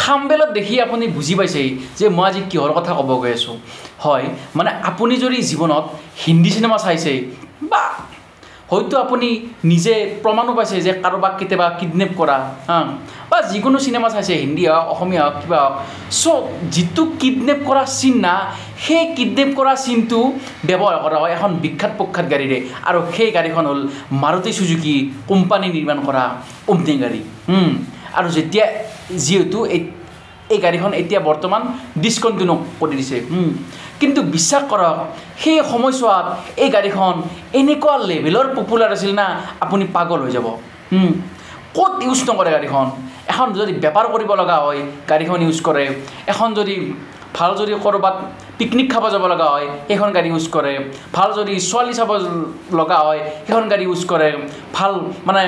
থাম্বনেলত দেখি আপুনি বুজি পাইছে যে মই আজি কিহৰ কথা ক'ব গৈ আছোঁ হয় মানে আপুনি যদি জীৱনত হিন্দী চিনেমা চাইছে বা হয়তো আপুনি নিজে প্ৰমাণো পাইছে যে কাৰোবাক কেতিয়াবা কিডনেপ কৰা বা যিকোনো চিনেমা চাইছে হিন্দী হওক অসমীয়া হওক কিবা হওক চ' যিটো কিডনেপ কৰা চিন না সেই কিডনেপ কৰা চিনটো ব্যৱহাৰ কৰা হয় এখন বিখ্যাত প্ৰখ্যাত গাড়ীৰে আৰু সেই গাড়ীখন হ'ল মাৰুতি চুজুকি কোম্পানী নিৰ্মাণ কৰা ওমনি গাড়ী আৰু যেতিয়া যিহেতু এই গাড়ীখন এতিয়া বৰ্তমান ডিছকণ্টিনিউ কৰি দিছে কিন্তু বিশ্বাস কৰক সেই সময়ছোৱাত এই গাড়ীখন এনেকুৱা লেভেলৰ পপুলাৰ আছিল না আপুনি পাগল হৈ যাব ক'ত ইউজ নকৰে গাড়ীখন এখন যদি বেপাৰ কৰিব লগা হয় গাড়ীখন ইউজ কৰে এখন যদি ভাল যদি ক'ৰবাত পিকনিক খাব যাব লগা হয় সেইখন গাড়ী ইউজ কৰে ভাল যদি ছোৱালী চাব লগা হয় সেইখন গাড়ী ইউজ কৰে ভাল মানে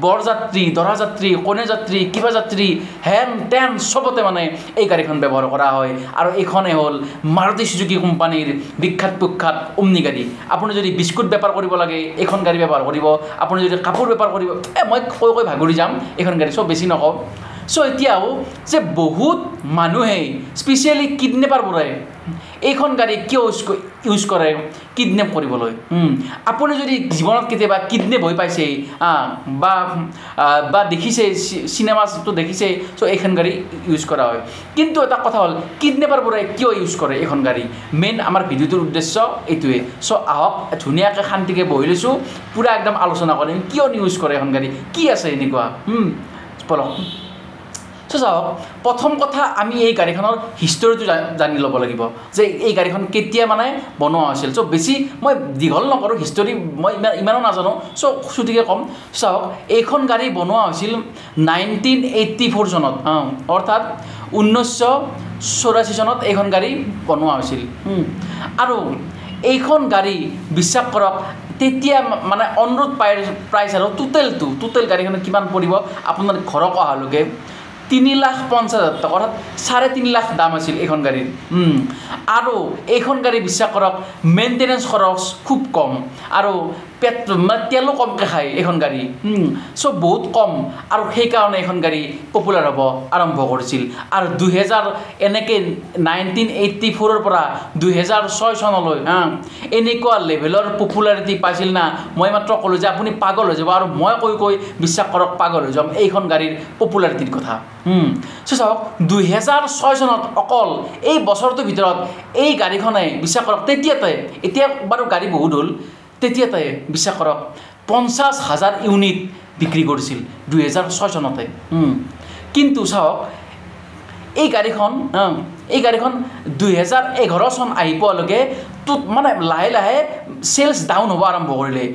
বৰযাত্ৰী দৰাযাত্ৰী কন্যাযাত্ৰী কিবা যাত্ৰী হেন তেন চবতে মানে এই গাড়ীখন ব্যৱহাৰ কৰা হয় আৰু এইখনে হ'ল মাৰুতি চুজুকি কোম্পানীৰ বিখ্যাত প্ৰখ্যাত ওমনি গাড়ী আপুনি যদি বিস্কুট বেপাৰ কৰিব লাগে এইখন গাড়ী ব্যৱহাৰ কৰিব আপুনি যদি কাপোৰ বেপাৰ কৰিব মই কৈ ভাগৰি যাম এইখন গাড়ী চব বেছি নকওঁ চ' এতিয়াও যে বহুত মানুহে স্পেচিয়েলি কিডনেপাৰবোৰে এইখন গাড়ী কিয় ইউজ কৰে কিডনেপ কৰিবলৈ আপুনি যদি জীৱনত কেতিয়াবা কিডনেপ হৈ পাইছে বা দেখিছে চিনেমাটো দেখিছে চ' এইখন গাড়ী ইউজ কৰা হয় কিন্তু এটা কথা হ'ল কিডনেপাৰবোৰে কিয় ইউজ কৰে এইখন গাড়ী মেইন আমাৰ ভিডিঅ'টোৰ উদ্দেশ্য এইটোৱে চ' আহক ধুনীয়াকৈ শান্তিকৈ বহি লৈছোঁ পূৰা একদম আলোচনা কৰিম কিয় ইউজ কৰে এইখন গাড়ী কি আছে এনেকুৱা বলক চ' চাওক প্ৰথম কথা আমি এই গাড়ীখনৰ হিষ্টৰীটো জানি ল'ব লাগিব যে এই গাড়ীখন কেতিয়া মানে বনোৱা হৈছিল চ' বেছি মই দীঘল নকৰোঁ হিষ্টৰী মই ইমানো নাজানো চ' চুটিকৈ ক'ম চাওক এইখন গাড়ী বনোৱা হৈছিল 1984 চনত অৰ্থাৎ 1984 চনত এইখন গাড়ী বনোৱা হৈছিল আৰু এইখন গাড়ী বিশ্বাস কৰক তেতিয়া মানে অনুৰোধ প্ৰাইচ আৰু টোটেল গাড়ীখনত কিমান পৰিব আপোনাৰ ঘৰক অহালৈকে 3,50,000 টকা অৰ্থাৎ 3.5 লাখ দাম আছিল এইখন গাড়ীৰ আৰু এইখন গাড়ী বিশ্বাস কৰক মেইনটেনেন্স খৰচ খুব কম আৰু মানে তেলো কমকৈ খায় এইখন গাড়ী চ' বহুত কম আৰু সেইকাৰণে এইখন গাড়ী পপুলাৰ হ'ব আৰম্ভ কৰিছিল আৰু 2000 এনেকৈ 1984 পৰা 2006 চনলৈ এনেকুৱা লেভেলৰ পপুলাৰিটি পাইছিল না মই মাত্ৰ ক'লোঁ যে আপুনি পাগল হৈ যাব আৰু মই কৈ বিশ্বাস কৰক পাগল হৈ যাম এইখন গাড়ীৰ পপুলাৰিটিৰ কথা চ' চাওক 2006 চনত অকল এই বছৰটোৰ ভিতৰত এই গাড়ীখনে বিশ্বাস কৰক তেতিয়াতে এতিয়া বাৰু গাড়ী বহুত হ'ল তেতিয়াতে বিশ্বাস কৰক 50,000 ইউনিট বিক্ৰী কৰিছিল 2006 চনতে কিন্তু চাওক এই গাড়ীখন 2011 চন আহি পোৱালৈকে মানে লাহে লাহে চেলছ ডাউন হ'ব আৰম্ভ কৰিলে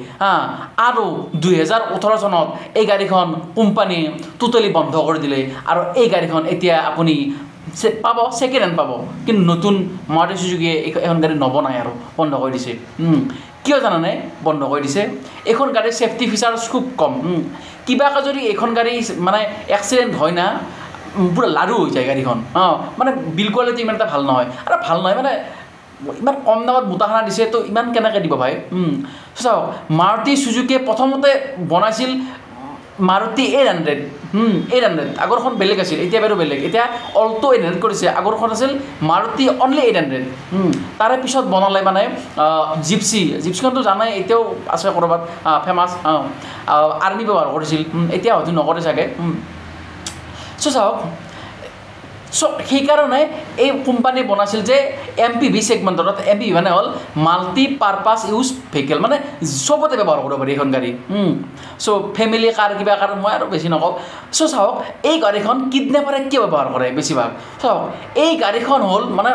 আৰু 2018 চনত এই গাড়ীখন কোম্পানী টোটেলি বন্ধ কৰি দিলে আৰু এই গাড়ীখন এতিয়া আপুনি পাব ছেকেণ্ড হেণ্ড পাব কিন্তু নতুন মাৰুতি চুজুকিয়ে এখন গাড়ী নবনায় আৰু বন্ধ কৰি দিছে কিয় জানানে বন্ধ কৰি দিছে এইখন গাড়ীৰ ছেফটি ফিচাৰ্ছ খুব কম কিবাকৈ যদি এইখন গাড়ী মানে এক্সিডেণ্ট হয় না পুৰা লাৰু হৈ যায় গাড়ীখন মানে বিল্ড কোৱালিটি ইমান এটা ভাল নহয় আৰু ভাল নহয় মানে ইমান কম দামত মোটাখানা দিছে তো ইমান কেনেকৈ দিব ভাই চাওক মাৰুতি চুজুকিয়ে প্ৰথমতে বনাইছিল মাৰুতি 800 আগৰখন বেলেগ আছিল এতিয়া বাৰু বেলেগ এতিয়া অল্টো 800 কৰিছে আগৰখন আছিল মাৰুতি অনলি 800 তাৰে পিছত বনালে মানে জিপছিখনতো জানাই এতিয়াও আছে ক'ৰবাত ফেমাছ আৰ্মি ব্যৱহাৰ কৰিছিল এতিয়া হয়তো নকৰে চাগে চ' চাওক সেইকাৰণে এই কোম্পানী বনাইছিল যে MPV ছেগমেণ্টত MPV মানে হ'ল মাল্টি পাৰপাছ ইউজ ভেহিকেল মানে চবতে ব্যৱহাৰ কৰিব পাৰি এইখন গাড়ী চ' ফেমিলি কাৰ কিবা কাৰ মই আৰু বেছি নকওঁ চ' চাওক এই গাড়ীখন কিডনেপাৰে কিয় ব্যৱহাৰ কৰে বেছিভাগ চাওক এই গাড়ীখন হ'ল মানে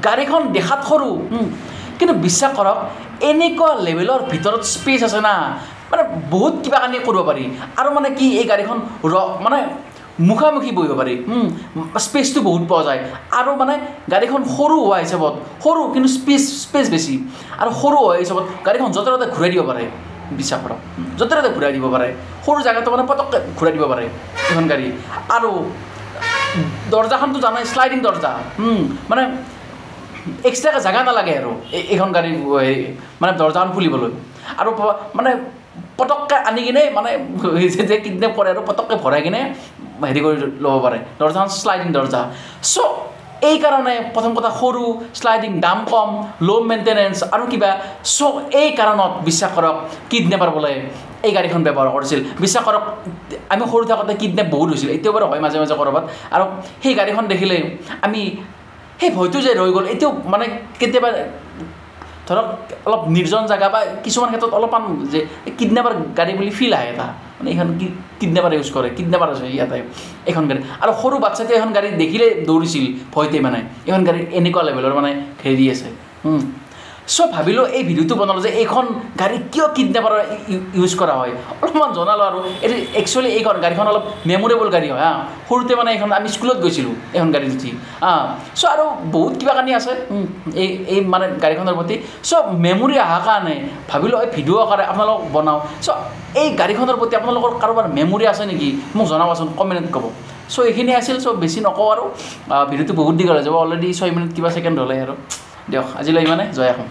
গাড়ীখন দেখাত সৰু কিন্তু বিশ্বাস কৰক এনেকুৱা লেভেলৰ ভিতৰত স্পেচ আছে না মানে বহুত কিবা কানি কৰিব পাৰি আৰু মানে কি এই গাড়ীখন মানে মুখামুখি বহিব পাৰি স্পেচটো বহুত পোৱা যায় আৰু মানে গাড়ীখন সৰু হোৱা হিচাপত সৰু কিন্তু স্পেচ বেছি আৰু সৰু হোৱা হিচাপত গাড়ীখন য'তে ত'তে ঘূৰাই দিব পাৰে বিশ্বাস কৰক য'তে ত'তে ঘূৰাই দিব পাৰে সৰু জেগাটো মানে পটককৈ ঘূৰাই দিব পাৰে এইখন গাড়ী আৰু দৰ্জাখনটো জানাই শ্লাইডিং দৰ্জা মানে এক্সট্ৰাকৈ জেগা নালাগে আৰু এইখন গাড়ী মানে দৰ্জাখন খুলিবলৈ আৰু মানে পটককৈ আনি কিনে মানে যে কিডনেপ কৰে আৰু পটককৈ ভৰাই কিনে হেৰি কৰি ল'ব পাৰে দৰ্জাখন শ্লাইডিং দৰ্জা চ' এই কাৰণে প্ৰথম কথা সৰু শ্লাইডিং দাম কম ল' মেইনটেনেঞ্চ আৰু কিবা চ' এই কাৰণত বিশ্বাস কৰক কিডনেপাৰ বোলে এই গাড়ীখন ব্যৱহাৰ কৰিছিল বিশ্বাস কৰক আমি সৰু থাকোঁতে কিডনেপ বহুত হৈছিল এতিয়াও বাৰু হয় মাজে মাজে ক'ৰবাত আৰু সেই গাড়ীখন দেখিলে আমি সেই ভয়টো যে ৰৈ গ'ল এতিয়াও মানে কেতিয়াবা ধৰক অলপ নিৰ্জন জেগা বা কিছুমান ক্ষেত্ৰত অলপমান যে কিডনেপাৰ গাড়ী বুলি ফিল আহে এটা মানে এইখন কিডনেপাৰ ইউজ কৰে কিডনেপাৰ আছে ইয়াতে এইখন গাড়ী আৰু সৰু বাচ্ছাটোৱে এখন গাড়ী দেখিলে দৌৰিছিল ভয়তে মানে এইখন গাড়ী এনেকুৱা লেভেলৰ মানে হেৰি আছে চ' ভাবিলোঁ এই ভিডিঅ'টো বনালোঁ যে এইখন গাড়ী কিয় কিডনেপাৰৰ ইউজ কৰা হয় অলপমান জনালোঁ আৰু এইটো একচুৱেলি এইখন গাড়ীখন অলপ মেম'ৰেবল গাড়ী হয় সৰুতে মানে এইখন আমি স্কুলত গৈছিলোঁ এইখন গাড়ীত উঠি চ' আৰু বহুত কিবা কানি আছে এই মানে গাড়ীখনৰ প্ৰতি চ' মেমৰি অহাৰ কাৰণে ভাবিলোঁ এই ভিডিঅ' আকাৰে আপোনালোকক বনাওঁ চ' এই গাড়ীখনৰ প্ৰতি আপোনালোকৰ কাৰোবাৰ মেমৰি আছে নেকি মোক জনাবচোন কমেণ্টত ক'ব চ' এইখিনি আছিল চ' বেছি নকওঁ আৰু ভিডিঅ'টো বহুত দীঘল হৈ যাব অলৰেডি 6 মিনিট কিবা ছেকেণ্ড হ'লে আৰু দিয়ক আজিলৈ ইমানে জয় অসম